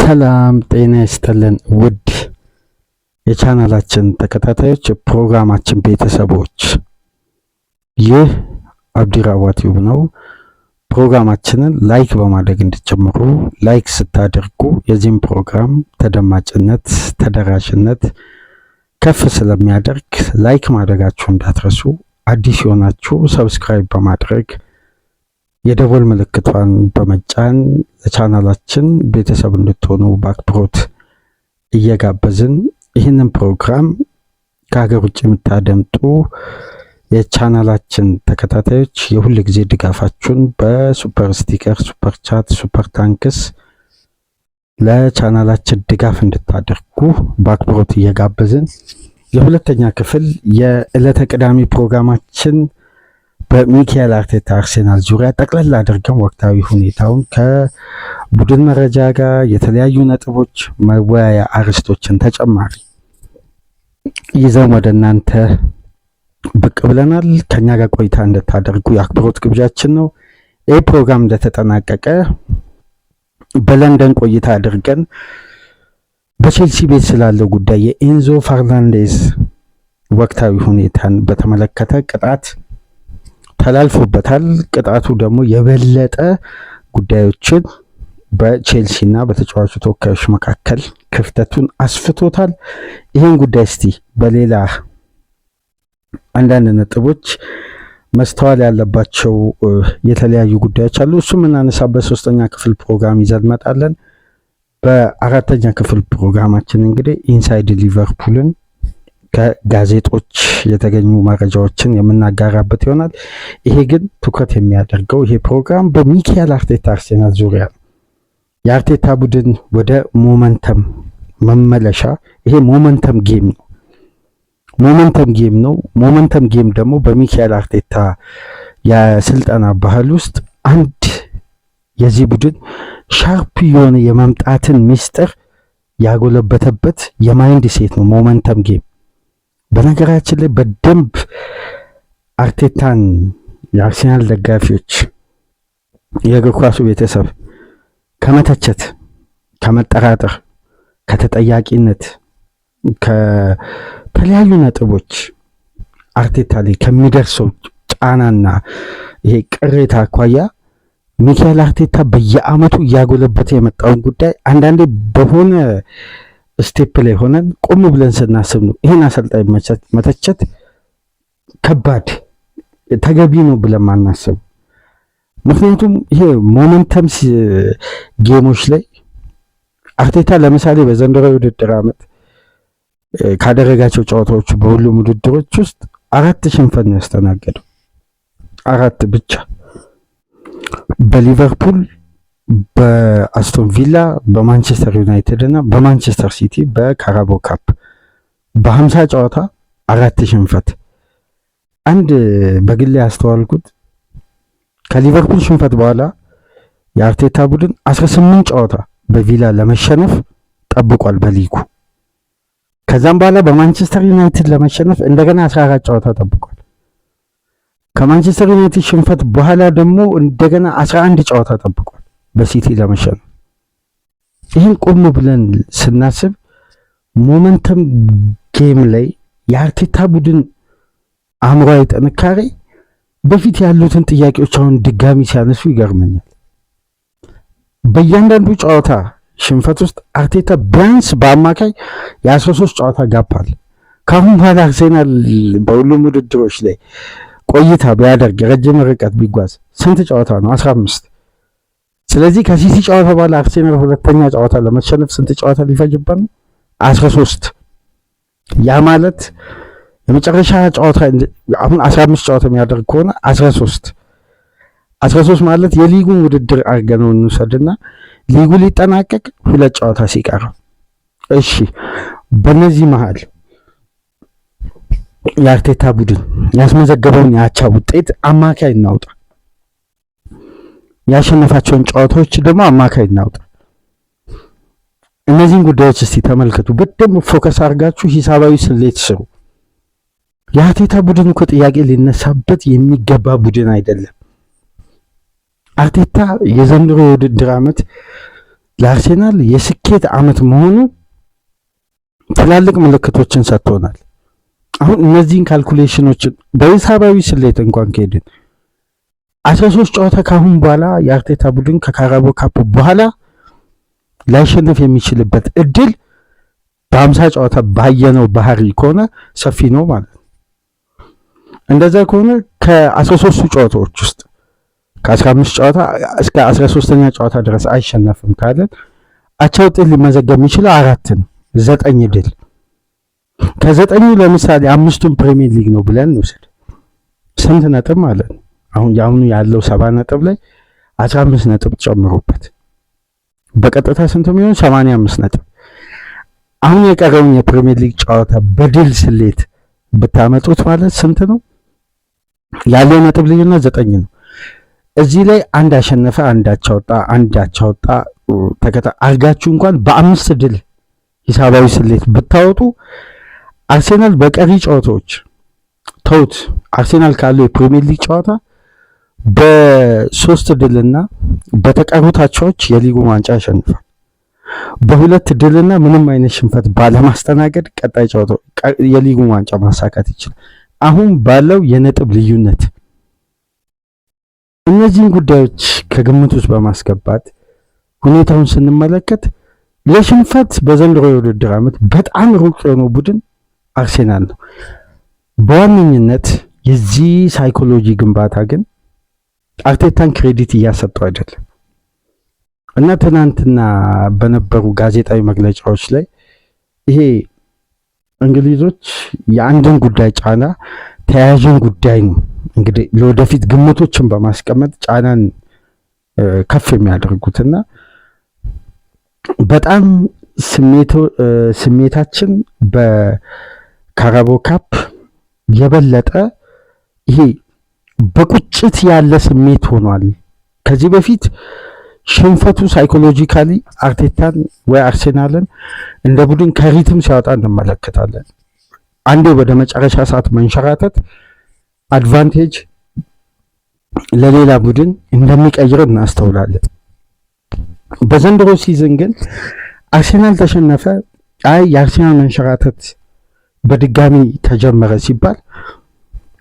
ሰላም ጤና ይስጥልን ውድ የቻናላችን ተከታታዮች ፕሮግራማችን ቤተሰቦች፣ ይህ አብዲራዋ ቲዩብ ነው። ፕሮግራማችንን ላይክ በማድረግ እንድትጀምሩ፣ ላይክ ስታደርጉ የዚህም ፕሮግራም ተደማጭነት ተደራሽነት ከፍ ስለሚያደርግ ላይክ ማድረጋችሁ እንዳትረሱ። አዲስ የሆናችሁ ሰብስክራይብ በማድረግ የደወል ምልክቷን በመጫን ለቻናላችን ቤተሰብ እንድትሆኑ በአክብሮት እየጋበዝን ይህንን ፕሮግራም ከሀገር ውጭ የምታደምጡ የቻናላችን ተከታታዮች የሁል ጊዜ ድጋፋችሁን በሱፐር ስቲከር፣ ሱፐር ቻት፣ ሱፐር ታንክስ ለቻናላችን ድጋፍ እንድታደርጉ በአክብሮት እየጋበዝን የሁለተኛ ክፍል የዕለተ ቅዳሜ ፕሮግራማችን በሚካኤል አርቴታ አርሴናል ዙሪያ ጠቅለል አድርገን ወቅታዊ ሁኔታውን ከቡድን መረጃ ጋር የተለያዩ ነጥቦች መወያያ አርዕስቶችን ተጨማሪ ይዘን ወደ እናንተ ብቅ ብለናል። ከኛ ጋር ቆይታ እንድታደርጉ የአክብሮት ግብዣችን ነው። ይህ ፕሮግራም እንደተጠናቀቀ በለንደን ቆይታ አድርገን በቼልሲ ቤት ስላለው ጉዳይ የኤንዞ ፈርናንዴዝ ወቅታዊ ሁኔታን በተመለከተ ቅጣት ተላልፎበታል። ቅጣቱ ደግሞ የበለጠ ጉዳዮችን በቼልሲና በተጫዋቹ ተወካዮች መካከል ክፍተቱን አስፍቶታል። ይህን ጉዳይ እስቲ በሌላ አንዳንድ ነጥቦች መስተዋል ያለባቸው የተለያዩ ጉዳዮች አሉ። እሱም እናነሳበት ሶስተኛ ክፍል ፕሮግራም ይዘን እንመጣለን። በአራተኛ ክፍል ፕሮግራማችን እንግዲህ ኢንሳይድ ሊቨርፑልን ከጋዜጦች የተገኙ መረጃዎችን የምናጋራበት ይሆናል። ይሄ ግን ትኩረት የሚያደርገው ይሄ ፕሮግራም በሚካኤል አርቴታ አርሴናል ዙሪያ ነው። የአርቴታ ቡድን ወደ ሞመንተም መመለሻ፣ ይሄ ሞመንተም ጌም ነው። ሞመንተም ጌም ደግሞ በሚካኤል አርቴታ የስልጠና ባህል ውስጥ አንድ የዚህ ቡድን ሻርፕ የሆነ የመምጣትን ሚስጥር ያጎለበተበት የማይንድ ሴት ነው ሞመንተም ጌም። በነገራችን ላይ በደንብ አርቴታን የአርሴናል ደጋፊዎች የእግር ኳሱ ቤተሰብ ከመተቸት፣ ከመጠራጠር፣ ከተጠያቂነት፣ ከተለያዩ ነጥቦች አርቴታ ላይ ከሚደርሰው ጫናና ይሄ ቅሬታ አኳያ ሚካኤል አርቴታ በየአመቱ እያጎለበተ የመጣውን ጉዳይ አንዳንዴ በሆነ ስቴፕ ላይ ሆነን ቆም ብለን ስናስብ ነው ይሄን አሰልጣኝ መተቸት ከባድ ተገቢ ነው ብለን ማናስብ። ምክንያቱም ይሄ ሞመንተም ጌሞች ላይ አርቴታ ለምሳሌ በዘንድሮ ውድድር ዓመት ካደረጋቸው ጨዋታዎች በሁሉም ውድድሮች ውስጥ 4 ሽንፈት ነው ያስተናገደው። 4 ብቻ። በሊቨርፑል፣ በአስቶን ቪላ፣ በማንቸስተር ዩናይትድ እና በማንቸስተር ሲቲ በካራቦ ካፕ በ50 ጨዋታ 4 ሽንፈት። አንድ በግሌ ያስተዋልኩት ከሊቨርፑል ሽንፈት በኋላ የአርቴታ ቡድን 18 ጨዋታ በቪላ ለመሸነፍ ጠብቋል በሊጉ። ከዛም በኋላ በማንቸስተር ዩናይትድ ለመሸነፍ እንደገና 14 ጨዋታ ጠብቋል። ከማንቸስተር ዩናይትድ ሽንፈት በኋላ ደግሞ እንደገና 11 ጨዋታ ጠብቋል በሲቲ ለመሸነፍ። ይህን ቆም ብለን ስናስብ ሞመንተም ጌም ላይ የአርቴታ ቡድን አእምሯዊ ጥንካሬ በፊት ያሉትን ጥያቄዎች አሁን ድጋሚ ሲያነሱ ይገርመኛል። በእያንዳንዱ ጨዋታ ሽንፈት ውስጥ አርቴታ ቢያንስ በአማካይ የ13 ጨዋታ ጋፕ አለ። ከአሁን በኋላ አርሴናል በሁሉም ውድድሮች ላይ ቆይታ ቢያደርግ ረጅም ርቀት ቢጓዝ ስንት ጨዋታ ነው? 15። ስለዚህ ከሲቲ ጨዋታ በኋላ አርሴናል ሁለተኛ ጨዋታ ለመሸነፍ ስንት ጨዋታ ሊፈጅበት ነው? 13። ያ ማለት የመጨረሻ ጨዋታ አሁን 15 ጨዋታ የሚያደርግ ከሆነ 13 ማለት የሊጉን ውድድር አድርገነው እንውሰድና ሊጉ ሊጠናቀቅ 2 ጨዋታ ሲቀረው፣ እሺ በነዚህ መሃል የአርቴታ ቡድን ያስመዘገበውን የአቻ ውጤት አማካይ እናውጣ፣ ያሸነፋቸውን ጨዋታዎች ደግሞ አማካይ እናውጣ። እነዚህን ጉዳዮች እስቲ ተመልከቱ። በደንብ ፎከስ አድርጋችሁ ሂሳባዊ ስሌት ስሩ። የአርቴታ ቡድን እኮ ጥያቄ ሊነሳበት የሚገባ ቡድን አይደለም። አርቴታ የዘንድሮ የውድድር ዓመት ለአርሴናል የስኬት ዓመት መሆኑ ትላልቅ ምልክቶችን ሰጥቶናል። አሁን እነዚህን ካልኩሌሽኖችን በሂሳባዊ ስሌት እንኳን ከሄድን 13 ጨዋታ ካሁን በኋላ የአርቴታ ቡድን ከካራቦ ካፕ በኋላ ላይሸነፍ የሚችልበት እድል በ50 ጨዋታ ባየነው ባህሪ ከሆነ ሰፊ ነው ማለት ነው። እንደዛ ከሆነ ከ13ቱ ጨዋታዎች ውስጥ ከ15 ጨዋታ እስከ 13ኛ ጨዋታ ድረስ አይሸነፍም ካለን አቻ ውጤት ሊመዘገብ የሚችለው 4 ነው፣ 9 ድል። ከ9ኙ ለምሳሌ 5ቱን ፕሪሚየር ሊግ ነው ብለን እንውሰድ። ስንት ነጥብ ማለት ነው? አሁን ያሁኑ ያለው 70 ነጥብ ላይ 15 ነጥብ ጨምሮበት በቀጥታ ስንት የሚሆን 85 ነጥብ። አሁን የቀረውን የፕሪሚየር ሊግ ጨዋታ በድል ስሌት ብታመጡት ማለት ስንት ነው? ያለው ነጥብ ልዩነት 9 ነው። እዚህ ላይ አንድ አሸነፈ፣ አንድ አቻ ወጣ፣ አንድ አቻ ወጣ ተከታ አርጋችሁ እንኳን በ5 ድል ሂሳባዊ ስሌት ብታወጡ አርሴናል በቀሪ ጨዋታዎች ተውት፣ አርሴናል ካለው የፕሪሚየር ሊግ ጨዋታ በ3 ድልና በተቀሩት አቻዎች የሊጉን ዋንጫ ያሸንፋል። በ2 ድልና ምንም አይነት ሽንፈት ባለማስተናገድ ቀጣይ ጨዋታው የሊጉን ዋንጫ ማሳካት ይችላል። አሁን ባለው የነጥብ ልዩነት እነዚህን ጉዳዮች ከግምት ውስጥ በማስገባት ሁኔታውን ስንመለከት ለሽንፈት በዘንድሮ የውድድር ዓመት በጣም ሩቅ የሆነው ቡድን አርሴናል ነው። በዋነኝነት የዚህ ሳይኮሎጂ ግንባታ ግን አርቴታን ክሬዲት እያሰጠው አይደለም እና ትናንትና በነበሩ ጋዜጣዊ መግለጫዎች ላይ ይሄ እንግሊዞች የአንድን ጉዳይ ጫና ተያያዥን ጉዳይ ነው እንግዲህ ለወደፊት ግምቶችን በማስቀመጥ ጫናን ከፍ የሚያደርጉትና በጣም ስሜታችን በካራቦ ካፕ የበለጠ ይሄ በቁጭት ያለ ስሜት ሆኗል። ከዚህ በፊት ሽንፈቱ ሳይኮሎጂካሊ አርቴታን ወይ አርሴናልን እንደ ቡድን ከሪትም ሲያወጣ እንመለከታለን። አንዴ ወደ መጨረሻ ሰዓት መንሸራተት አድቫንቴጅ ለሌላ ቡድን እንደሚቀይር እናስተውላለን። በዘንድሮ ሲዝን ግን አርሴናል ተሸነፈ፣ አይ የአርሴናል መንሸራተት በድጋሚ ተጀመረ ሲባል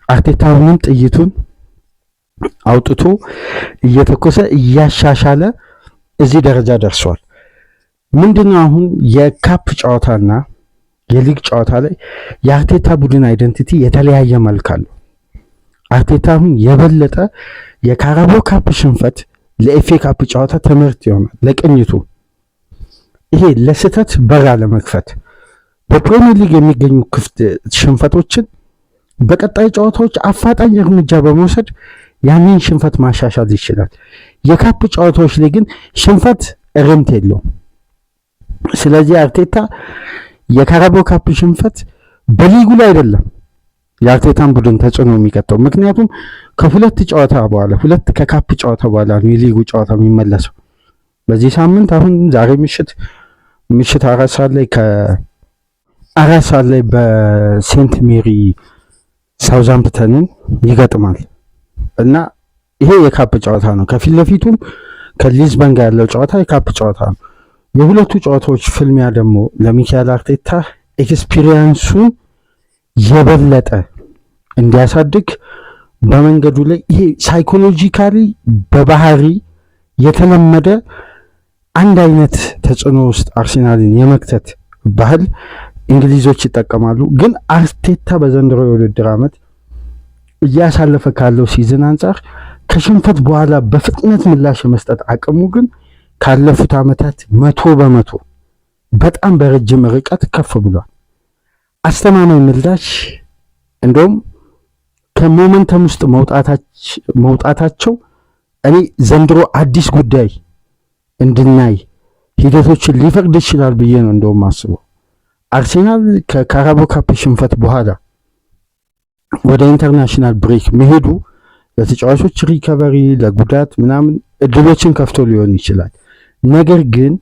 አርቴታውንም ጥይቱን አውጥቶ እየተኮሰ እያሻሻለ እዚህ ደረጃ ደርሷል። ምንድነው አሁን የካፕ ጨዋታና የሊግ ጨዋታ ላይ የአርቴታ ቡድን አይደንቲቲ የተለያየ መልክ አለው። አርቴታም የበለጠ የካራቦ ካፕ ሽንፈት ለኤፍኤ ካፕ ጨዋታ ትምህርት ይሆናል ለቅኝቱ። ይሄ ለስህተት በራ ለመክፈት በፕሪሚየር ሊግ የሚገኙ ክፍት ሽንፈቶችን በቀጣይ ጨዋታዎች አፋጣኝ እርምጃ በመውሰድ ያንን ሽንፈት ማሻሻል ይችላል። የካፕ ጨዋታዎች ላይ ግን ሽንፈት እርምት የለውም። ስለዚህ አርቴታ የካራቦ ካፕ ሽንፈት በሊጉ ላይ አይደለም የአርቴታን ቡድን ተጽዕኖ የሚቀጥለው። ምክንያቱም ከሁለት ጨዋታ በኋላ ሁለት ከካፕ ጨዋታ በኋላ ነው የሊጉ ጨዋታ የሚመለሰው በዚህ ሳምንት። አሁን ዛሬ ምሽት 4 ሰዓት ላይ ከ4 ሰዓት ላይ በሴንት ሜሪ ሳውዛምፕተንን ይገጥማል እና ይሄ የካፕ ጨዋታ ነው። ከፊት ለፊቱም ከሊዝበን ጋር ያለው ጨዋታ የካፕ ጨዋታ ነው። የሁለቱ ጨዋታዎች ፍልሚያ ደግሞ ለሚካኤል አርቴታ ኤክስፒሪየንሱን የበለጠ እንዲያሳድግ በመንገዱ ላይ ይሄ ሳይኮሎጂካሊ በባህሪ የተለመደ አንድ አይነት ተጽዕኖ ውስጥ አርሴናልን የመክተት ባህል እንግሊዞች ይጠቀማሉ። ግን አርቴታ በዘንድሮ የውድድር ዓመት እያሳለፈ ካለው ሲዝን አንጻር ከሽንፈት በኋላ በፍጥነት ምላሽ የመስጠት አቅሙ ግን ካለፉት ዓመታት 100% በጣም በረጅም ርቀት ከፍ ብሏል። አስተማማኝ ምላሽ እንደውም ከሞመንተም ውስጥ መውጣታቸው እኔ ዘንድሮ አዲስ ጉዳይ እንድናይ ሂደቶችን ሊፈቅድ ይችላል ብዬ ነው እንደውም አስበው። አርሴናል ከካራቦ ካፕ ሽንፈት በኋላ ወደ ኢንተርናሽናል ብሬክ መሄዱ ለተጫዋቾች ሪከቨሪ ለጉዳት ምናምን እድሎችን ከፍቶ ሊሆን ይችላል። ነገር ግን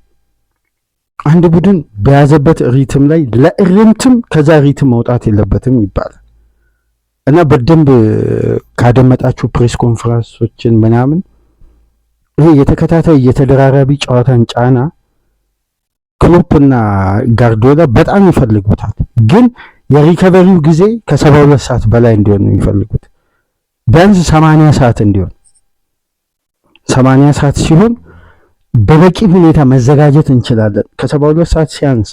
አንድ ቡድን በያዘበት ሪትም ላይ ለእርምትም ከዛ ሪትም መውጣት የለበትም ይባላል እና በደንብ ካደመጣችሁ ፕሬስ ኮንፈረንሶችን ምናምን ይሄ የተከታታይ የተደራራቢ ጨዋታን ጫና ክሎፕና ጋርዲዮላ በጣም ይፈልጉታል። ግን የሪከቨሪው ጊዜ ከ72 ሰዓት በላይ እንዲሆን ነው የሚፈልጉት። ቢያንስ 80 ሰዓት እንዲሆን 80 ሰዓት ሲሆን በበቂ ሁኔታ መዘጋጀት እንችላለን። ከ72 ሰዓት ሲያንስ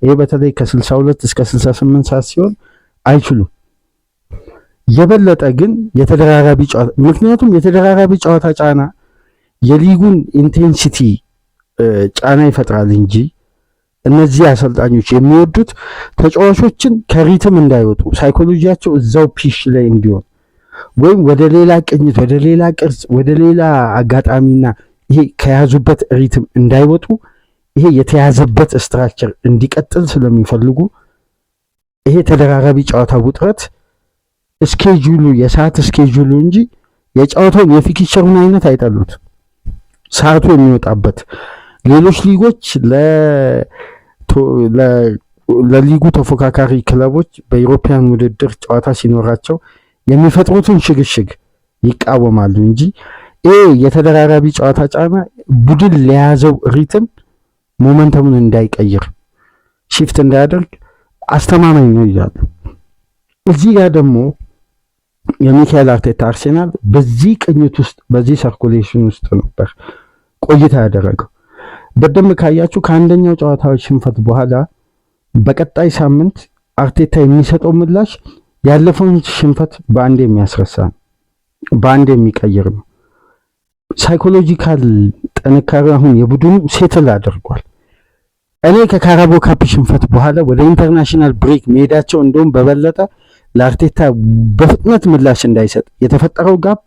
ይሄ በተለይ ከ62 እስከ 68 ሰዓት ሲሆን አይችሉም። የበለጠ ግን የተደራራቢ ጨዋታ ምክንያቱም የተደራራቢ ጨዋታ ጫና የሊጉን ኢንቴንሲቲ ጫና ይፈጥራል እንጂ እነዚህ አሰልጣኞች የሚወዱት ተጫዋቾችን ከሪትም እንዳይወጡ ሳይኮሎጂያቸው እዛው ፒሽ ላይ እንዲሆን ወይም ወደ ሌላ ቅኝት፣ ወደ ሌላ ቅርጽ፣ ወደ ሌላ አጋጣሚና ይሄ ከያዙበት ሪትም እንዳይወጡ ይሄ የተያዘበት ስትራክቸር እንዲቀጥል ስለሚፈልጉ ይሄ ተደራራቢ ጨዋታ ውጥረት ስኬጁሉ የሰዓት ስኬጁሉ እንጂ የጨዋታውን የፊክቸሩን አይነት አይጠሉት። ሰዓቱ የሚወጣበት ሌሎች ሊጎች ለሊጉ ተፎካካሪ ክለቦች በኢሮፒያን ውድድር ጨዋታ ሲኖራቸው የሚፈጥሩትን ሽግሽግ ይቃወማሉ እንጂ ይሄ የተደራራቢ ጨዋታ ጫና ቡድን ለያዘው ሪትም ሞመንተሙን እንዳይቀይር shift እንዳያደርግ አስተማማኝ ነው ይላሉ። እዚህ ጋር ደግሞ የሚካኤል አርቴታ አርሴናል በዚህ ቅኝት ውስጥ በዚህ ሰርኩሌሽን ውስጥ ነበር ቆይታ ያደረገው። በደንብ ካያችሁ ከአንደኛው ጨዋታዎች ሽንፈት በኋላ በቀጣይ ሳምንት አርቴታ የሚሰጠው ምላሽ ያለፈውን ሽንፈት በአንድ የሚያስረሳ ነው፣ በአንድ የሚቀይር ነው። ሳይኮሎጂካል ጥንካሬ አሁን የቡድኑ ሴትል አድርጓል። እኔ ከካራቦ ካፕ ሽንፈት በኋላ ወደ ኢንተርናሽናል ብሬክ መሄዳቸው እንደውም በበለጠ ለአርቴታ በፍጥነት ምላሽ እንዳይሰጥ የተፈጠረው ጋፕ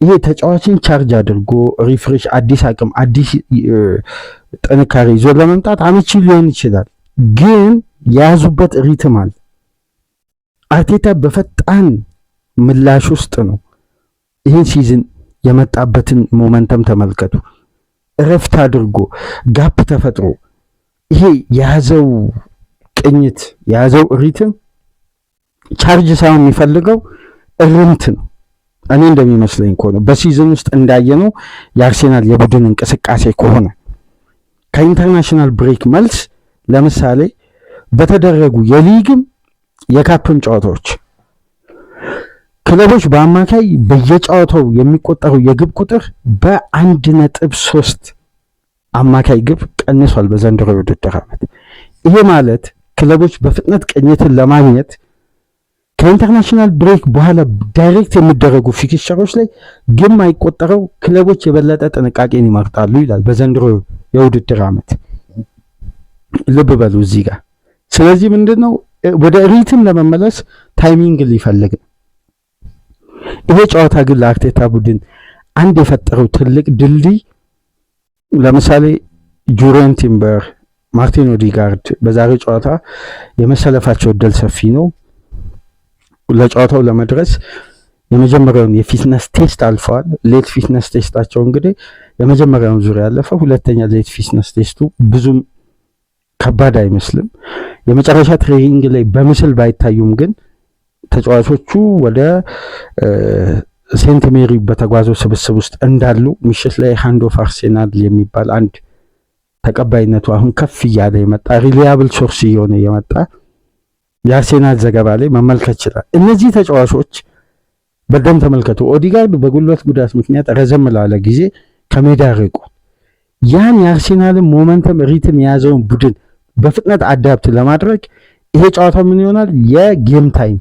ይሄ ተጫዋችን ቻርጅ አድርጎ ሪፍሬሽ አዲስ አቅም አዲስ ጥንካሬ ይዞ ለመምጣት አመቺ ሊሆን ይችላል። ግን የያዙበት ሪትም አለ። አርቴታ በፈጣን ምላሽ ውስጥ ነው ይህን ሲዝን የመጣበትን ሞመንተም ተመልከቱ። እረፍት አድርጎ ጋፕ ተፈጥሮ ይሄ የያዘው ቅኝት የያዘው ሪትም ቻርጅ ሳይሆን የሚፈልገው እርምት ነው። እኔ እንደሚመስለኝ ከሆነ በሲዝን ውስጥ እንዳየነው የአርሴናል የቡድን እንቅስቃሴ ከሆነ ከኢንተርናሽናል ብሬክ መልስ ለምሳሌ በተደረጉ የሊግም የካፕም ጨዋታዎች ክለቦች በአማካይ በየጨዋታው የሚቆጠረው የግብ ቁጥር በ1.3 አማካይ ግብ ቀንሷል በዘንድሮ የውድድር ዓመት። ይሄ ማለት ክለቦች በፍጥነት ቅኝትን ለማግኘት ከኢንተርናሽናል ብሬክ በኋላ ዳይሬክት የሚደረጉ ፊክስቸሮች ላይ ግብ ማይቆጠረው ክለቦች የበለጠ ጥንቃቄን ይመርጣሉ ይላል በዘንድሮ የውድድር ዓመት። ልብ በሉ እዚህ ጋር። ስለዚህ ምንድነው ወደ ሪትም ለመመለስ ታይሚንግ ሊፈልግ ነው። ይሄ ጨዋታ ግን ለአርቴታ ቡድን አንድ የፈጠረው ትልቅ ድልድይ ለምሳሌ ጁሪየን ቲምበር፣ ማርቲን ኦዲጋርድ በዛሬው ጨዋታ የመሰለፋቸው እድል ሰፊ ነው። ለጨዋታው ለመድረስ የመጀመሪያውን የፊትነስ ቴስት አልፈዋል። ሌት ፊትነስ ቴስታቸው እንግዲህ የመጀመሪያውን ዙር ያለፈ፣ ሁለተኛ ሌት ፊትነስ ቴስቱ ብዙም ከባድ አይመስልም። የመጨረሻ ትሬኒንግ ላይ በምስል ባይታዩም ግን ተጫዋቾቹ ወደ ሴንት ሜሪ በተጓዘው ስብስብ ውስጥ እንዳሉ ምሽት ላይ ሃንድ ኦፍ አርሴናል የሚባል አንድ ተቀባይነቱ አሁን ከፍ እያለ የመጣ ሪሊያብል ሶርስ እየሆነ የመጣ የአርሴናል ዘገባ ላይ መመልከት ይችላል። እነዚህ ተጫዋቾች በደንብ ተመልከቱ። ኦዲጋርድ በጉልበት ጉዳት ምክንያት ረዘም ላለ ጊዜ ከሜዳ ርቋል። ያን የአርሴናልን ሞመንተም ሪትም የያዘውን ቡድን በፍጥነት አዳፕት ለማድረግ ይሄ ጨዋታ ምን ይሆናል? የጌም ታይም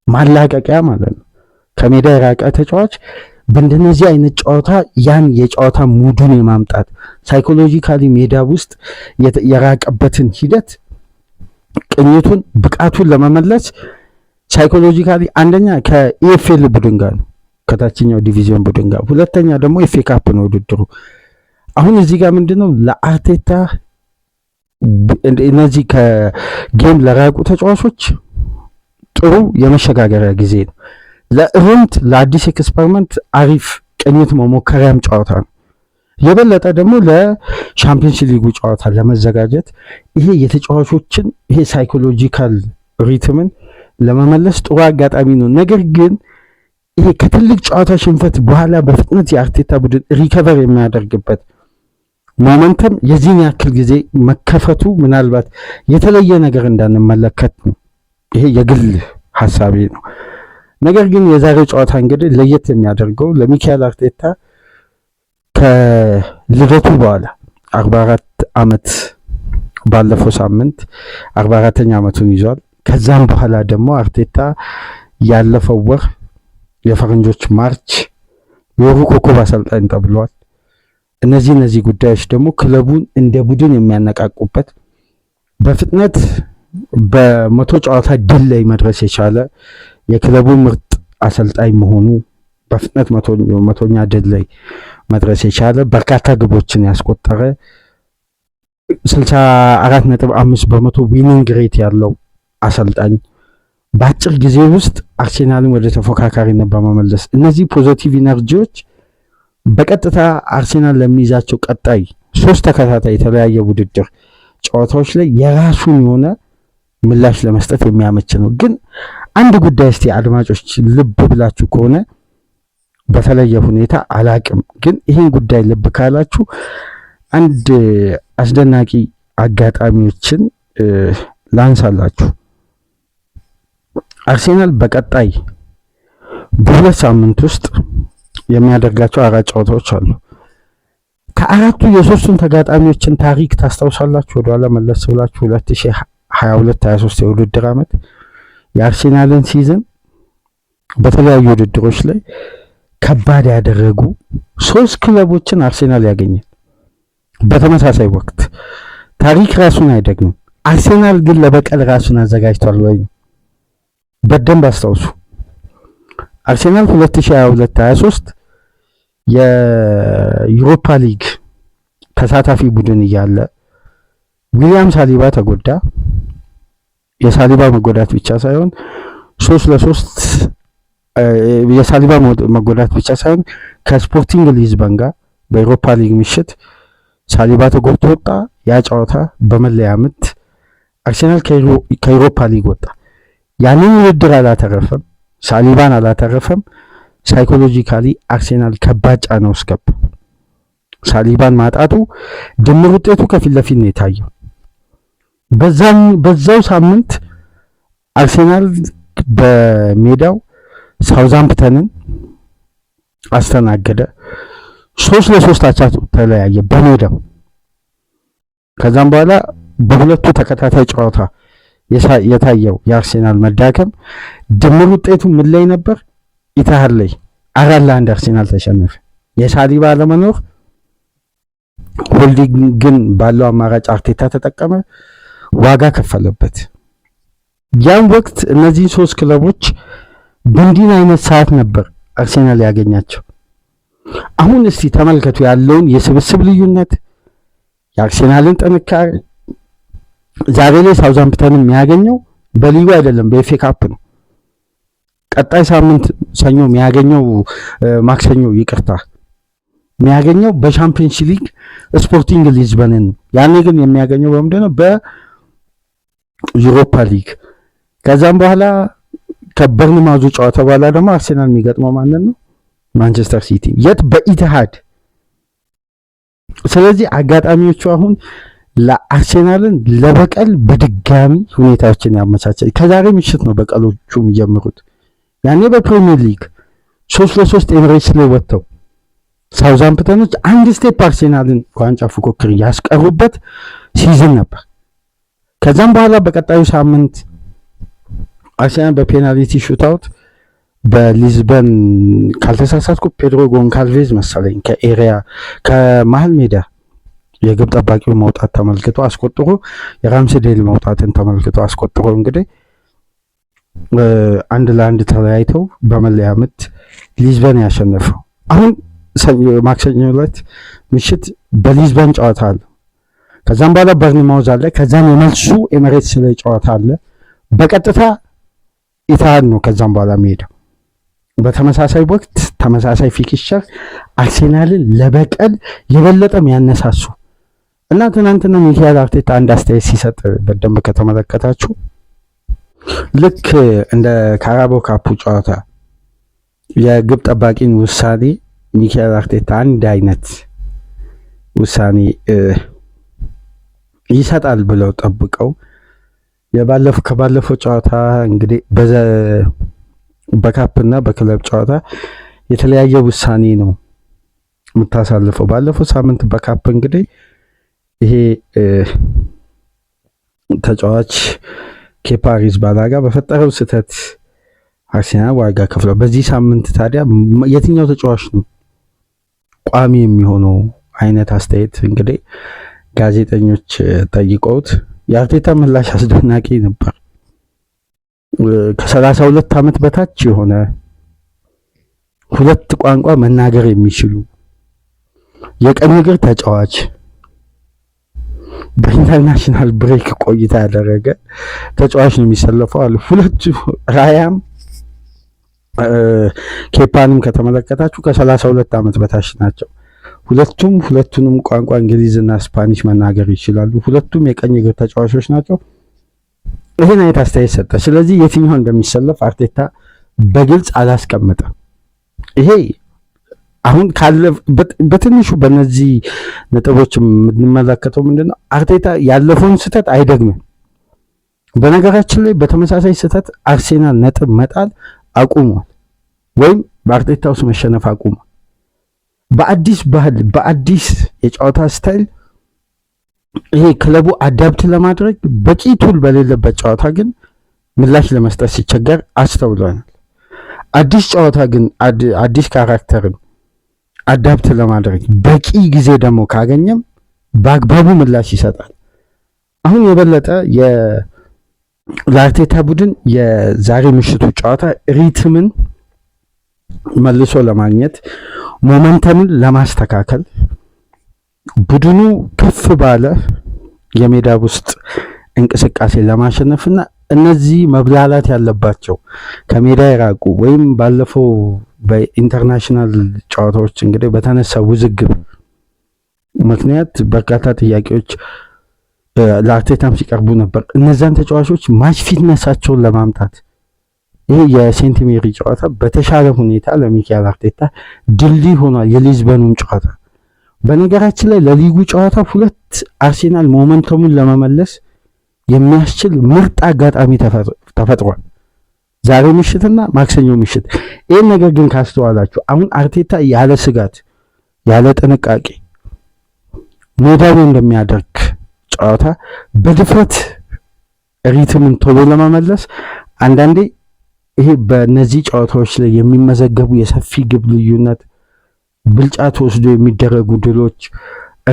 ማላቀቂያ ማለት ነው። ከሜዳ የራቀ ተጫዋች በእንደነዚህ አይነት ጨዋታ ያን የጨዋታ ሙዱን የማምጣት ሳይኮሎጂካሊ ሜዳ ውስጥ የራቀበትን ሂደት ቅኝቱን ብቃቱን ለመመለስ ሳይኮሎጂካሊ አንደኛ ከኢኤፍኤል ቡድን ጋር ነው፣ ከታችኛው ዲቪዚዮን ቡድን ጋር፣ ሁለተኛ ደግሞ ኤፍኤ ካፕ ነው ውድድሩ። አሁን እዚህ ጋር ምንድነው ለአርቴታ እነዚህ ከጌም ለራቁ ተጫዋቾች ጥሩ የመሸጋገሪያ ጊዜ ነው። ለእርምት ለአዲስ ኤክስፐሪመንት አሪፍ ቅኝት መሞከሪያም ጨዋታ ነው። የበለጠ ደግሞ ለሻምፒዮንስ ሊጉ ጨዋታ ለመዘጋጀት ይሄ የተጫዋቾችን ይሄ ሳይኮሎጂካል ሪትምን ለመመለስ ጥሩ አጋጣሚ ነው። ነገር ግን ይሄ ከትልቅ ጨዋታ ሽንፈት በኋላ በፍጥነት የአርቴታ ቡድን ሪከቨር የሚያደርግበት ሞመንተም የዚህን ያክል ጊዜ መከፈቱ ምናልባት የተለየ ነገር እንዳንመለከት ነው። ይሄ የግል ሀሳቤ ነው። ነገር ግን የዛሬው ጨዋታ እንግዲህ ለየት የሚያደርገው ለሚካኤል አርቴታ ከልደቱ በኋላ 44 ዓመት ባለፈው ሳምንት 44ኛ ዓመቱን ይዟል። ከዛም በኋላ ደግሞ አርቴታ ያለፈው ወር የፈረንጆች ማርች የወሩ ኮከብ አሰልጣኝ ተብሏል። እነዚህ ጉዳዮች ደግሞ ክለቡን እንደ ቡድን የሚያነቃቁበት በፍጥነት በመቶ ጨዋታ ድል ላይ መድረስ የቻለ የክለቡ ምርጥ አሰልጣኝ መሆኑ በፍጥነት መቶኛ ድል ላይ መድረስ የቻለ በርካታ ግቦችን ያስቆጠረ 64.5% ዊኒንግ ሬት ያለው አሰልጣኝ በአጭር ጊዜ ውስጥ አርሴናልን ወደ ተፎካካሪነት በመመለስ እነዚህ ፖዚቲቭ ኢነርጂዎች በቀጥታ አርሴናል ለሚይዛቸው ቀጣይ 3 ተከታታይ የተለያየ ውድድር ጨዋታዎች ላይ የራሱን የሆነ ምላሽ ለመስጠት የሚያመች ነው። ግን አንድ ጉዳይ እስቲ አድማጮች ልብ ብላችሁ ከሆነ በተለየ ሁኔታ አላቅም፣ ግን ይህን ጉዳይ ልብ ካላችሁ አንድ አስደናቂ አጋጣሚዎችን ላንሳላችሁ። አርሴናል በቀጣይ በሁለት ሳምንት ውስጥ የሚያደርጋቸው 4 ጨዋታዎች አሉ። ከአራቱ የሶስቱን ተጋጣሚዎችን ታሪክ ታስታውሳላችሁ? ወደኋላ መለስ ብላችሁ 2022-23 የውድድር ዓመት የአርሴናልን ሲዝን በተለያዩ ውድድሮች ላይ ከባድ ያደረጉ 3 ክለቦችን አርሴናል ያገኛል በተመሳሳይ ወቅት። ታሪክ ራሱን አይደግምም። አርሴናል ግን ለበቀል ራሱን አዘጋጅቷል ወይ? በደንብ አስታውሱ። አርሴናል 2022-23 የዩሮፓ ሊግ ተሳታፊ ቡድን እያለ ዊሊያም ሳሊባ ተጎዳ። የሳሊባ መጎዳት ብቻ ሳይሆን 3-3 የሳሊባ መጎዳት ብቻ ሳይሆን ከስፖርቲንግ ሊዝበን ጋር በዩሮፓ ሊግ ምሽት ሳሊባ ተጎድቶ ወጣ። ያ ጨዋታ በመለያ ምት አርሴናል ከዩሮፓ ሊግ ወጣ። ያንን ውድድር አላተረፈም፣ ሳሊባን አላተረፈም። ሳይኮሎጂካሊ አርሴናል ከባድ ጫና ውስጥ ገባ። ሳሊባን ማጣቱ ድምር ውጤቱ ከፊት ለፊት ነው የታየው። በዛው ሳምንት አርሴናል በሜዳው ሳውዛምፕተንን አስተናገደ። 3-3 አቻ ተለያየ በሜዳው። ከዛም በኋላ በሁለቱ ተከታታይ ጨዋታ የታየው የአርሴናል መዳከም ድምር ውጤቱ ምን ላይ ነበር? ኢትሃድ ላይ 4-1 አርሴናል ተሸነፈ። የሳሊባ አለመኖር ሆልዲንግን ባለው አማራጭ አርቴታ ተጠቀመ፣ ዋጋ ከፈለበት። ያን ወቅት እነዚህ 3 ክለቦች በእንዲህ አይነት ሰዓት ነበር አርሴናል ያገኛቸው። አሁን እስቲ ተመልከቱ ያለውን የስብስብ ልዩነት፣ የአርሴናልን ጥንካሬ። ዛሬ ላይ ሳውዛምፕተን የሚያገኘው በሊጉ አይደለም በኤፍኤ ካፕ ነው። ቀጣይ ሳምንት ሰኞ የሚያገኘው ማክሰኞ የሚያገኘው በቻምፒየንስ ሊግ ስፖርቲንግ ሊዝበንን ነው። ያኔ ግን የሚያገኘው በምንድን ነው? በዩሮፓ ሊግ። ከዛም በኋላ ከበርንማውዙ ጨዋታ በኋላ ደግሞ አርሴናል የሚገጥመው ማንን ነው? ማንቸስተር ሲቲ። የት? በኢትሃድ። ስለዚህ አጋጣሚዎቹ አሁን ለአርሴናልን ለበቀል በድጋሚ ሁኔታዎችን ያመቻቻል። ከዛሬ ምሽት ነው በቀሎቹ የሚጀምሩት። ያኔ በፕሪሚየር ሊግ 3-3 ኤምሬትስ ላይ ወጥተው ሳውዛምፕተኖች አንድ ስቴፕ አርሴናልን ዋንጫ ፉክክር ያስቀሩበት ሲዝን ነበር። ከዛም በኋላ በቀጣዩ ሳምንት አርሴናል በፔናልቲ ሹታውት በሊዝበን ካልተሳሳትኩ ፔድሮ ጎንካልቬዝ መሰለኝ ከኤሪያ ከመሀል ሜዳ የግብ ጠባቂው መውጣት ተመልክቶ አስቆጥሮ የራምስዴል መውጣትን ተመልክቶ አስቆጥሮ እንግዲህ 1-1 ተለያይተው በመለያ ምት ሊዝበን ያሸነፈው። አሁን ማክሰኞ ዕለት ምሽት በሊዝበን ጨዋታ አለ። ከዛም በኋላ በርንማውዝ አለ። ከዛም የመልሱ ኤሚሬትስ ላይ ጨዋታ አለ። በቀጥታ ኢትሃድ ነው ከዛም በኋላ የሚሄደው። በተመሳሳይ ወቅት ተመሳሳይ ፊክስቸር አርሴናልን ለበቀል የበለጠም ያነሳሱ እና ትናንትና ሚካኤል አርቴታ አንድ አስተያየት ሲሰጥ በደንብ ከተመለከታችሁ ልክ እንደ ካራባኦ ካፑ ጨዋታ የግብ ጠባቂን ውሳኔ ሚካኤል አርቴታ አንድ አይነት ውሳኔ ይሰጣል ብለው ጠብቀው ከባለፈው ጨዋታ እንግዲህ በካፕና በክለብ ጨዋታ የተለያየ ውሳኔ ነው የምታሳልፈው። ባለፈው ሳምንት በካፕ እንግዲህ ይሄ ተጫዋች ኬፓ አሪዛባላጋ በፈጠረው ስህተት አርሴናል ዋጋ ከፍሏል። በዚህ ሳምንት ታዲያ የትኛው ተጫዋች ነው ቋሚ የሚሆነው አይነት አስተያየት እንግዲህ ጋዜጠኞች ጠይቀውት የአርቴታ ምላሽ አስደናቂ ነበር። ከ32 ዓመት በታች የሆነ 2 ቋንቋ መናገር የሚችሉ የቀኝ እግር ተጫዋች በኢንተርናሽናል ብሬክ ቆይታ ያደረገ ተጫዋች ነው የሚሰለፈው አሉ። ሁለቱ ራያም ኬፓንም ከተመለከታችሁ ከ32 ዓመት በታች ናቸው። ሁለቱንም ቋንቋ እንግሊዝና ስፓኒሽ መናገር ይችላሉ። ሁለቱም የቀኝ እግር ተጫዋቾች ናቸው። ይህን አይነት አስተያየት ሰጠ። ስለዚህ የትኛው እንደሚሰለፍ አርቴታ በግልጽ አላስቀመጠም። ይሄ አሁን ካለ በትንሹ በእነዚህ ነጥቦች የምንመለከተው ምንድነው? አርቴታ ያለፈውን ስህተት አይደግምም። በነገራችን ላይ በተመሳሳይ ስህተት አርሴናል ነጥብ መጣል አቁሟል፣ ወይም በአርቴታ ውስጥ መሸነፍ አቁሟል። በአዲስ ባህል በአዲስ የጨዋታ ስታይል ይሄ ክለቡ አዳፕት ለማድረግ በቂ ቱል በሌለበት ጨዋታ ግን ምላሽ ለመስጠት ሲቸገር አስተውለናል። አዲስ ጨዋታ ግን አዲስ ካራክተርን አዳፕት ለማድረግ በቂ ጊዜ ደግሞ ካገኘም በአግባቡ ምላሽ ይሰጣል። አሁን የበለጠ ለአርቴታ ቡድን የዛሬ ምሽቱ ጨዋታ ሪትምን መልሶ ለማግኘት ሞመንተምን ለማስተካከል ቡድኑ ከፍ ባለ የሜዳ ውስጥ እንቅስቃሴ ለማሸነፍና እነዚህ መብላላት ያለባቸው ከሜዳ የራቁ ወይም ባለፈው በኢንተርናሽናል ጨዋታዎች እንግዲህ በተነሳ ውዝግብ ምክንያት በርካታ ጥያቄዎች ለአርቴታም ሲቀርቡ ነበር። እነዛን ተጫዋቾች ማች ፊትነሳቸውን ለማምጣት ይሄ የሴንት ሜሪ ጨዋታ በተሻለ ሁኔታ ለሚካኤል አርቴታ ድልድይ ሆኗል። የሊዝበኑም ጨዋታ በነገራችን ላይ ለሊጉ ጨዋታ 2 አርሴናል ሞመንተሙን ለመመለስ የሚያስችል ምርጥ አጋጣሚ ተፈጥሯል፣ ዛሬ ምሽትና ማክሰኞ ምሽት። ይህን ነገር ግን ካስተዋላችሁ አሁን አርቴታ ያለ ስጋት ያለ ጥንቃቄ ሜዳውን እንደሚያደርግ ጨዋታ በድፍረት ሪትምን ቶሎ ለመመለስ አንዳንዴ ይሄ በእነዚህ ጨዋታዎች ላይ የሚመዘገቡ የሰፊ ግብ ልዩነት ብልጫ ተወስዶ የሚደረጉ ድሎች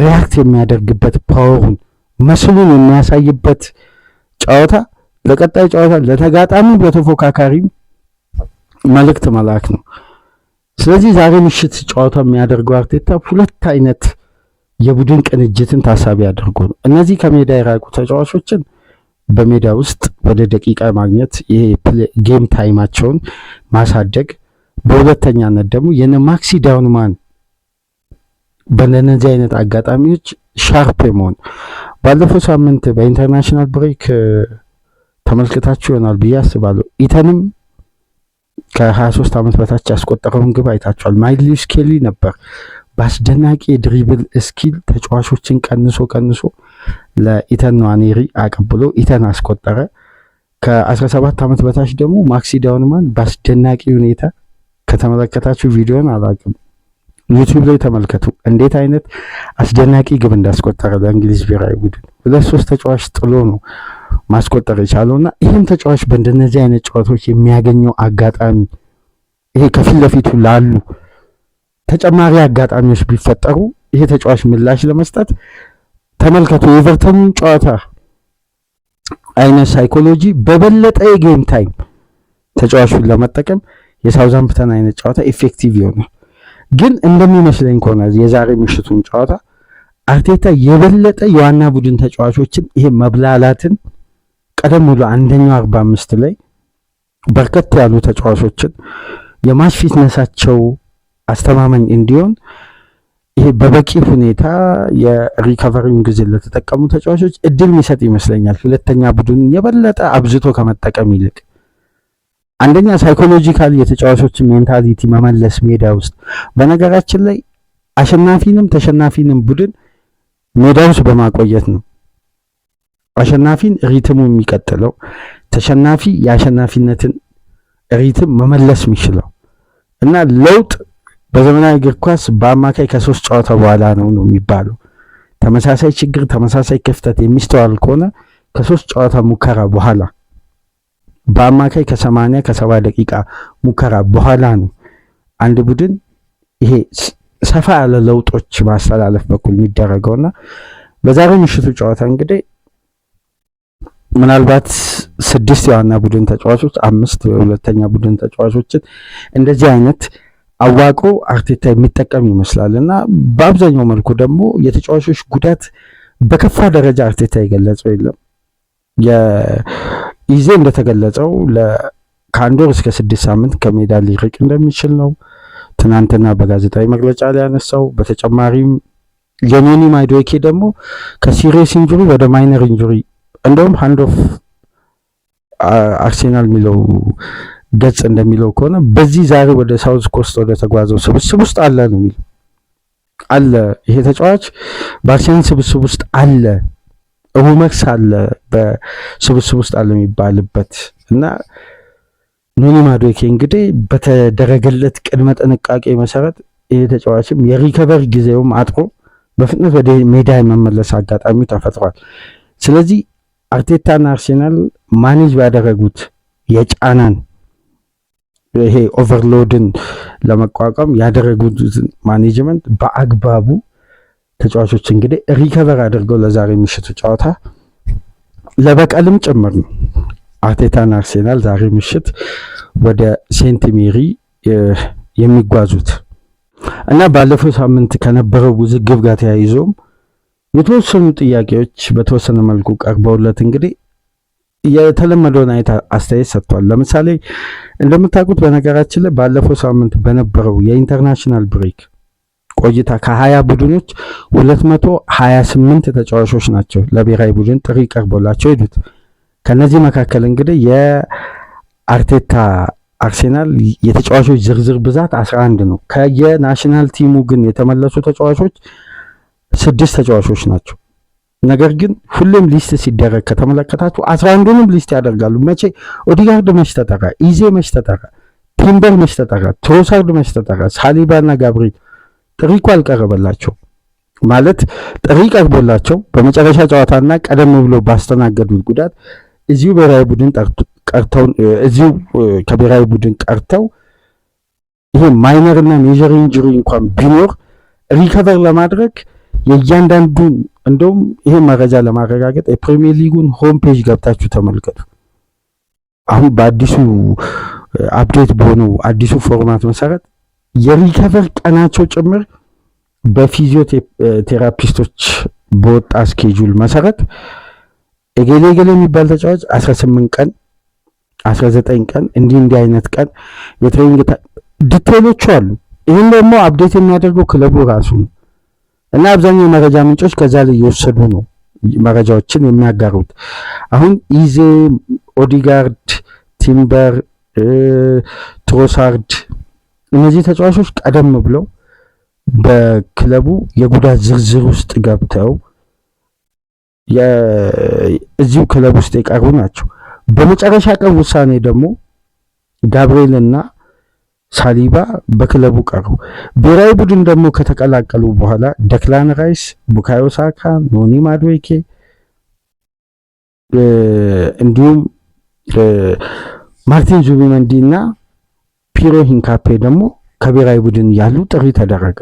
ሪያክት የሚያደርግበት ፓወሩን መስሉን የሚያሳይበት ጨዋታ ለቀጣይ ጨዋታ ለተጋጣሚ በተፎካካሪ መልእክት መላክ ነው። ስለዚህ ዛሬ ምሽት ጨዋታ የሚያደርገው አርቴታ 2 አይነት የቡድን ቅንጅትን ታሳቢ አድርጎ ነው። እነዚህ ከሜዳ የራቁ ተጫዋቾችን በሜዳ ውስጥ ወደ ደቂቃ ማግኘት፣ ይሄ ጌም ታይማቸውን ማሳደግ፣ በሁለተኛነት ደግሞ የነ ማክሲ ዳውንማን በእነዚህ አይነት አጋጣሚዎች ሻርፕ መሆን። ባለፈው ሳምንት በኢንተርናሽናል ብሬክ ተመልክታችሁ ይሆናል ብዬ አስባለሁ። ኢተንም ከ23 ዓመት በታች ያስቆጠረውን ግብ አይታችኋል። ማይልስ ስኬሊ ነበር በአስደናቂ የድሪብል ስኪል ተጫዋቾችን ቀንሶ ለኢተን ንዋኔሪ አቀብሎ ኢተን አስቆጠረ። ከ17 ዓመት በታች ደግሞ ማክሲ ዳውንማን በአስደናቂ ሁኔታ ከተመለከታችሁ ቪዲዮን አላቅም ዩቲዩብ ላይ ተመልከቱ፣ እንዴት አይነት አስደናቂ ግብ እንዳስቆጠረ ለእንግሊዝ ብሔራዊ ቡድን 2-3 ተጫዋች ጥሎ ነው ማስቆጠር የቻለውና ይህም ተጫዋች በእንደነዚህ አይነት ጨዋታዎች የሚያገኘው አጋጣሚ ይሄ ከፊት ለፊቱ ላሉ ተጨማሪ አጋጣሚዎች ቢፈጠሩ ይሄ ተጫዋች ምላሽ ለመስጠት ተመልከቱ። የኤቨርተኑን ጨዋታ አይነት ሳይኮሎጂ በበለጠ የጌም ታይም ተጫዋቹን ለመጠቀም የሳውዛምፕተን አይነት ጨዋታ ኢፌክቲቭ ይሆናል። ግን እንደሚመስለኝ ከሆነ የዛሬ ምሽቱን ጨዋታ አርቴታ የበለጠ የዋና ቡድን ተጫዋቾችን ይሄ መብላላትን ቀደም ብሎ አንደኛው 45 ላይ በርከት ያሉ ተጫዋቾችን የማች ፊትነሳቸው አስተማማኝ እንዲሆን ይሄ በበቂ ሁኔታ የሪከቨሪውን ጊዜ ለተጠቀሙ ተጫዋቾች እድል የሚሰጥ ይመስለኛል። ሁለተኛ ቡድን የበለጠ አብዝቶ ከመጠቀም ይልቅ አንደኛ ሳይኮሎጂካል የተጫዋቾችን ሜንታሊቲ መመለስ ሜዳ ውስጥ። በነገራችን ላይ አሸናፊንም ተሸናፊንም ቡድን ሜዳ ውስጥ በማቆየት ነው አሸናፊን ሪትሙ የሚቀጥለው፣ ተሸናፊ የአሸናፊነትን ሪትም መመለስ የሚችለው እና ለውጥ በዘመናዊ እግር ኳስ በአማካይ ከ3 ጨዋታ በኋላ ነው የሚባለው። ተመሳሳይ ችግር ተመሳሳይ ክፍተት የሚስተዋል ከሆነ ከ3 ጨዋታ ሙከራ በኋላ በአማካይ ከ80 ከ70 ደቂቃ ሙከራ በኋላ ነው አንድ ቡድን ይሄ ሰፋ ያለ ለውጦች ማስተላለፍ በኩል የሚደረገውና በዛሬው ምሽቱ ጨዋታ እንግዲህ ምናልባት 6 የዋና ቡድን ተጫዋቾች 5 የሁለተኛ ቡድን ተጫዋቾችን እንደዚህ አይነት አዋቅሮ አርቴታ የሚጠቀም ይመስላልና በአብዛኛው መልኩ ደግሞ የተጫዋቾች ጉዳት በከፋ ደረጃ አርቴታ የገለጸው የለም። የኢዜ እንደተገለጸው ከ1 ወር እስከ 6 ሳምንት ከሜዳ ሊርቅ እንደሚችል ነው ትናንትና በጋዜጣዊ መግለጫ ላይ ያነሳው። በተጨማሪም ኖኒ ማዱዌኬ ደግሞ ከሲሪየስ ኢንጁሪ ወደ ማይነር ኢንጁሪ እንደውም ሃንድ ኦፍ አርሴናል የሚለው ገጽ እንደሚለው ከሆነ በዚህ ዛሬ ወደ ሳውዝ ኮስት ወደ ተጓዘው ስብስብ ውስጥ አለ ነው የሚል አለ። ይሄ ተጫዋች በአርሴናል ስብስብ ውስጥ አለ፣ ሩመርስ አለ በስብስብ ውስጥ አለ የሚባልበት እና ኖኒ ማዱዌኬ እንግዲህ በተደረገለት ቅድመ ጥንቃቄ መሰረት ይሄ ተጫዋችም የሪከቨር ጊዜውም አጥሮ በፍጥነት ወደ ሜዳ የመመለስ አጋጣሚው ተፈጥሯል። ስለዚህ አርቴታና አርሴናል ማኔጅ ባደረጉት የጫናን ይሄ ኦቨርሎድን ለመቋቋም ያደረጉት ማኔጅመንት በአግባቡ ተጫዋቾች እንግዲህ ሪከቨር አድርገው ለዛሬ ምሽቱ ጨዋታ ለበቀልም ጭምር ነው አርቴታና አርሴናል ዛሬ ምሽት ወደ ሴንት ሜሪ የሚጓዙት እና ባለፈው ሳምንት ከነበረው ውዝግብ ጋር ተያይዞም የተወሰኑ ጥያቄዎች በተወሰነ መልኩ ቀርበውለት እንግዲህ የተለመደውን አይነት አስተያየት ሰጥቷል። ለምሳሌ እንደምታውቁት በነገራችን ላይ ባለፈው ሳምንት በነበረው የኢንተርናሽናል ብሬክ ቆይታ ከ20 ቡድኖች 228 ተጫዋቾች ናቸው ለብሔራዊ ቡድን ጥሪ ቀርቦላቸው ሄዱት። ከነዚህ መካከል እንግዲህ የአርቴታ አርሴናል የተጫዋቾች ዝርዝር ብዛት 11 ነው። ከየናሽናል ቲሙ ግን የተመለሱ ተጫዋቾች 6 ተጫዋቾች ናቸው። ነገር ግን ሁሌም ሊስት ሲደረግ ከተመለከታችሁ 11ንም ሊስት ያደርጋሉ። መቼ ኦዲጋርድ መች ተጠራ፣ ኢዜ መች ተጠራ፣ ቲምበር መች ተጠራ፣ ትሮሳርድ መች ተጠራ፣ ሳሊባና ጋብሪኤል ጥሪ እኮ አልቀረበላቸው ማለት ጥሪ ቀርቦላቸው በመጨረሻ ጨዋታና ቀደም ብሎ ባስተናገዱት ጉዳት እዚሁ ብሔራዊ ቡድን ቀርተው እዚሁ ከብሔራዊ ቡድን ቀርተው ይሄ ማይነር እና ሜጀር ኢንጁሪ እንኳን ቢኖር ሪከቨር ለማድረግ የእያንዳንዱን እንደውም ይሄ መረጃ ለማረጋገጥ የፕሪሚየር ሊጉን ሆም ፔጅ ገብታችሁ ተመልከቱ። አሁን በአዲሱ አፕዴት በሆነው አዲሱ ፎርማት መሰረት የሪከቨር ቀናቸው ጭምር በፊዚዮቴራፒስቶች በወጣ ስኬጁል መሰረት እገሌ የሚባል ተጫዋች 18 ቀን 19 ቀን እንዲህ አይነት ቀን የትሬኒንግ ዲቴሎቹ አሉ። ይህን ደግሞ አፕዴት የሚያደርገው ክለቡ ራሱ ነው እና አብዛኛው መረጃ ምንጮች ከዛ ላይ እየወሰዱ ነው መረጃዎችን የሚያጋሩት። አሁን ኢዜ፣ ኦዲጋርድ፣ ቲምበር፣ ትሮሳርድ እነዚህ ተጫዋቾች ቀደም ብለው በክለቡ የጉዳት ዝርዝር ውስጥ ገብተው እዚሁ ክለብ ውስጥ የቀሩ ናቸው። በመጨረሻ ቀን ውሳኔ ደግሞ ጋብሪኤል እና ሳሊባ በክለቡ ቀሩ። ብሔራዊ ቡድን ደግሞ ከተቀላቀሉ በኋላ ደክላን ራይስ፣ ቡካዮ ሳካ፣ ኖኒ ማዱዌኬ እንዲሁም ማርቲን ዙቢመንዲ እና ፒሮ ሂንካፔ ደግሞ ከብሔራዊ ቡድን ያሉ ጥሪ ተደረገ።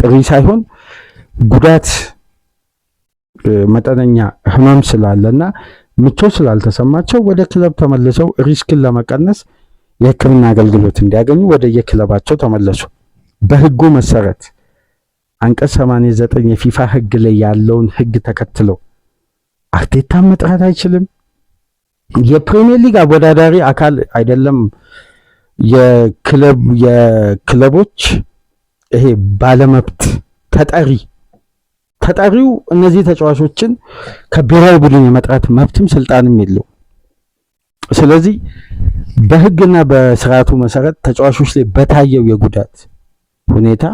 ጥሪ ሳይሆን ጉዳት መጠነኛ ህመም ስላለና ምቾት ስላልተሰማቸው ወደ ክለብ ተመልሰው ሪስክን ለመቀነስ የሕክምና አገልግሎት እንዲያገኙ ወደ የክለባቸው ተመለሱ። በህጉ መሰረት አንቀጽ 89 የፊፋ ህግ ላይ ያለውን ህግ ተከትለው አርቴታን መጥራት አይችልም። የፕሪሚየር ሊግ አወዳዳሪ አካል አይደለም። የክለቦች ይሄ ባለመብት ተጠሪው እነዚህ ተጫዋቾችን ከብሔራዊ ቡድን የመጥራት መብትም ስልጣንም የለው። ስለዚህ በህግና በስርዓቱ መሰረት ተጫዋቾች ላይ በታየው የጉዳት ሁኔታ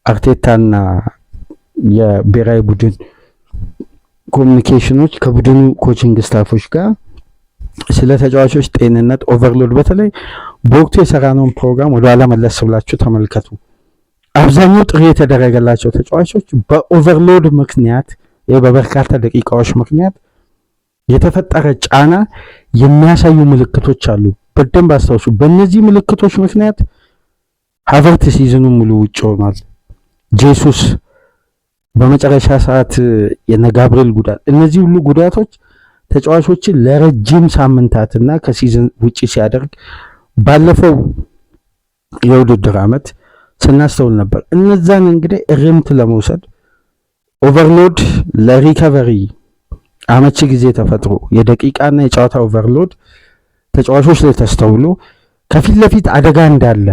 አርቴታና የብሔራዊ ቡድን ኮሚኒኬሽኖች ከቡድኑ ኮችንግ ስታፎች ጋር ስለ ተጫዋቾች ጤንነት ኦቨርሎድ፣ በተለይ በወቅቱ የሰራነውን ፕሮግራም ወደኋላ መለስ ብላችሁ ተመልከቱ። አብዛኛው ጥሪ የተደረገላቸው ተጫዋቾች በኦቨርሎድ ምክንያት በበርካታ ደቂቃዎች ምክንያት የተፈጠረ ጫና የሚያሳዩ ምልክቶች አሉ። በደንብ አስታውሱ። በእነዚህ ምልክቶች ምክንያት ሃቨርት ሲዝኑ ሙሉ ውጭ ሆኗል። ጄሱስ በመጨረሻ ሰዓት የነ ጋብሪኤል ጉዳት፣ እነዚህ ሁሉ ጉዳቶች ተጫዋቾችን ለረጅም ሳምንታትና ከሲዝን ውጪ ሲያደርግ ባለፈው የውድድር ዓመት ስናስተውል ነበር። እነዛን እንግዲህ እርምት ለመውሰድ ኦቨርሎድ ለሪከቨሪ አመቺ ጊዜ ተፈጥሮ የደቂቃና የጨዋታ ኦቨርሎድ ተጫዋቾች ላይ ተስተውሎ ከፊት ለፊት አደጋ እንዳለ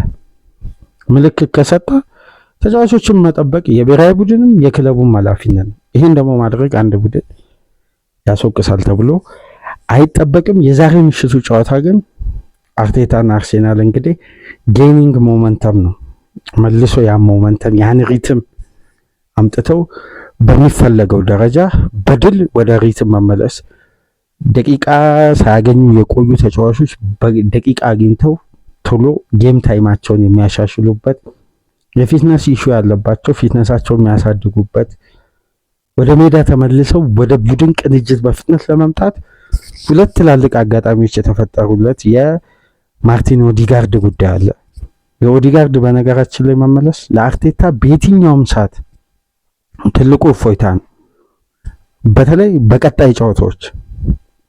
ምልክት ከሰጠ ተጫዋቾችን መጠበቅ የብሔራዊ ቡድንም የክለቡም ኃላፊነት ነው። ይሄን ደግሞ ማድረግ አንድ ቡድን ያስወቅሳል ተብሎ አይጠበቅም። የዛሬ ምሽቱ ጨዋታ ግን አርቴታና አርሴናል እንግዲህ ጌኒንግ ሞመንተም ነው። መልሶ ያን ሞመንተም ያን ሪትም አምጥተው በሚፈለገው ደረጃ በድል ወደ ሪትም መመለስ፣ ደቂቃ ሳያገኙ የቆዩ ተጫዋቾች በደቂቃ አግኝተው ቶሎ ጌም ታይማቸውን የሚያሻሽሉበት፣ የፊትነስ ኢሹ ያለባቸው ፊትነሳቸውን የሚያሳድጉበት፣ ወደ ሜዳ ተመልሰው ወደ ቡድን ቅንጅት በፍጥነት ለመምጣት ሁለት ትላልቅ አጋጣሚዎች የተፈጠሩለት የማርቲን ኦዲጋርድ ጉዳይ አለ። የኦዲጋርድ በነገራችን ላይ መመለስ ለአርቴታ በየትኛውም ሰዓት ትልቁ እፎይታ ነው። በተለይ በቀጣይ ጨዋታዎች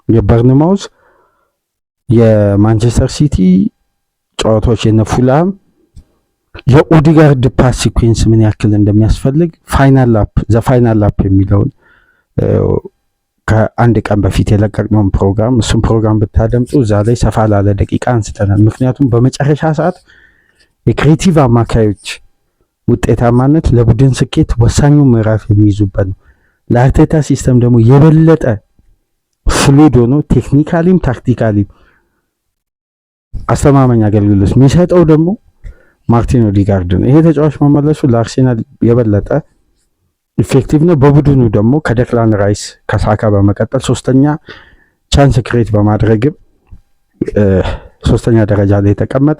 የበርንማውዝ፣ የማንቸስተር ሲቲ ጨዋታዎች፣ የነፉላም የኦዲጋርድ ፓስ ሲኩዌንስ ምን ያክል እንደሚያስፈልግ ፋይናል ላፕ የሚለውን ከአንድ ቀን በፊት የለቀቅነውን ፕሮግራም እሱም ፕሮግራም ብታደምጡ እዛ ላይ ሰፋ ላለ ደቂቃ አንስተናል። ምክንያቱም በመጨረሻ ሰዓት የክሬቲቭ አማካዮች ውጤታማነት ለቡድን ስኬት ወሳኙ ምዕራፍ የሚይዙበት ነው። ለአርቴታ ሲስተም ደግሞ የበለጠ ፍሉድ ሆኖ ቴክኒካሊም ታክቲካሊም አስተማማኝ አገልግሎት የሚሰጠው ደግሞ ማርቲን ኦዲጋርድ ነው። ይሄ ተጫዋች መመለሱ ለአርሴናል የበለጠ ኢፌክቲቭ ነው። በቡድኑ ደግሞ ከደክላን ራይስ ከሳካ በመቀጠል ሶስተኛ ቻንስ ክሬት በማድረግም ሶስተኛ ደረጃ ላይ የተቀመጠ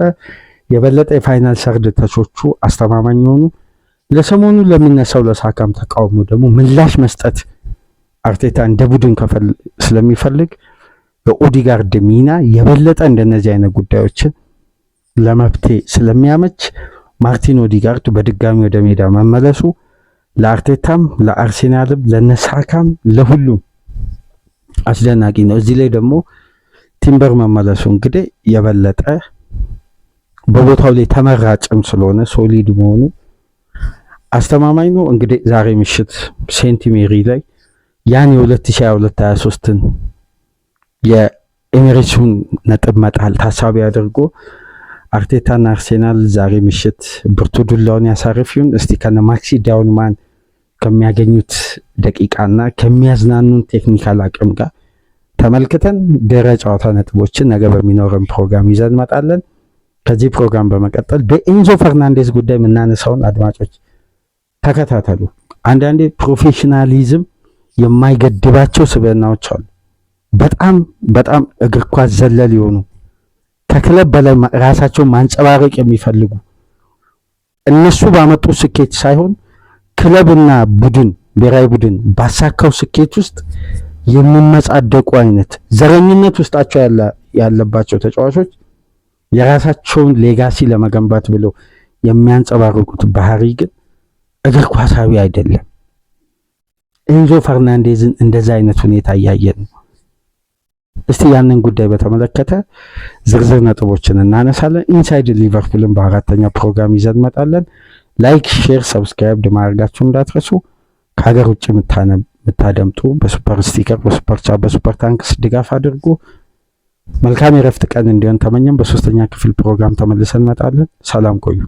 የበለጠ የፋይናል ሰርድ ተቾቹ አስተማማኝ የሆኑ ለሰሞኑ ለሚነሳው ለሳካም ተቃውሞ ደግሞ ምላሽ መስጠት አርቴታ እንደ ቡድን ስለሚፈልግ የኦዲጋርድ ሚና የበለጠ እንደነዚህ አይነት ጉዳዮችን ለመፍትሄ ስለሚያመች ማርቲን ኦዲጋርድ በድጋሚ ወደ ሜዳ መመለሱ ለአርቴታም ለአርሴናልም ለነሳካም ለሁሉም አስደናቂ ነው። እዚህ ላይ ደግሞ ቲምበር መመለሱ እንግዲህ የበለጠ በቦታው ላይ ተመራጭም ስለሆነ ሶሊድ መሆኑ አስተማማኝ ነው። እንግዲህ ዛሬ ምሽት ሴንት ሜሪ ላይ ያን የ2022-23ን የኤሚሬትሱን ነጥብ መጣል ታሳቢ አድርጎ አርቴታና አርሴናል ዛሬ ምሽት ብርቱ ዱላውን ያሳርፍ ይሁን። እስቲ ከነ ማክሲ ዳውንማን ከሚያገኙት ደቂቃና ከሚያዝናኑን ቴክኒካል አቅም ጋር ተመልክተን ድረ ጨዋታ ነጥቦችን ነገ በሚኖረን ፕሮግራም ይዘን እንመጣለን። ከዚህ ፕሮግራም በመቀጠል በኤንዞ ፈርናንዴዝ ጉዳይ የምናነሳውን አድማጮች ተከታተሉ። አንዳንዴ ፕሮፌሽናሊዝም የማይገድባቸው ስብዕናዎች አሉ። በጣም በጣም እግር ኳስ ዘለል የሆኑ ከክለብ በላይ ራሳቸውን ማንጸባረቅ የሚፈልጉ እነሱ ባመጡት ስኬት ሳይሆን ክለብና ቡድን ብሔራዊ ቡድን ባሳካው ስኬት ውስጥ የሚመጻደቁ አይነት ዘረኝነት ውስጣቸው ያለባቸው ተጫዋቾች የራሳቸውን ሌጋሲ ለመገንባት ብለው የሚያንጸባርቁት ባህሪ ግን እግር ኳሳዊ አይደለም። ኤንዞ ፈርናንዴዝን እንደዛ አይነት ሁኔታ እያየን ነው። እስቲ ያንን ጉዳይ በተመለከተ ዝርዝር ነጥቦችን እናነሳለን። ኢንሳይድ ሊቨርፑልን በአራተኛ ፕሮግራም ይዘን እንመጣለን። ላይክ፣ ሼር፣ ሰብስክራይብ ማድረጋችሁ እንዳትረሱ። ከሀገር ውጭ የምታደምጡ በሱፐር ስቲከር፣ በሱፐር ቻት፣ በሱፐር ታንክስ ድጋፍ አድርጉ። መልካም የረፍት ቀን እንዲሆን ተመኘን። በሶስተኛ ክፍል ፕሮግራም ተመልሰን እንመጣለን። ሰላም ቆዩ።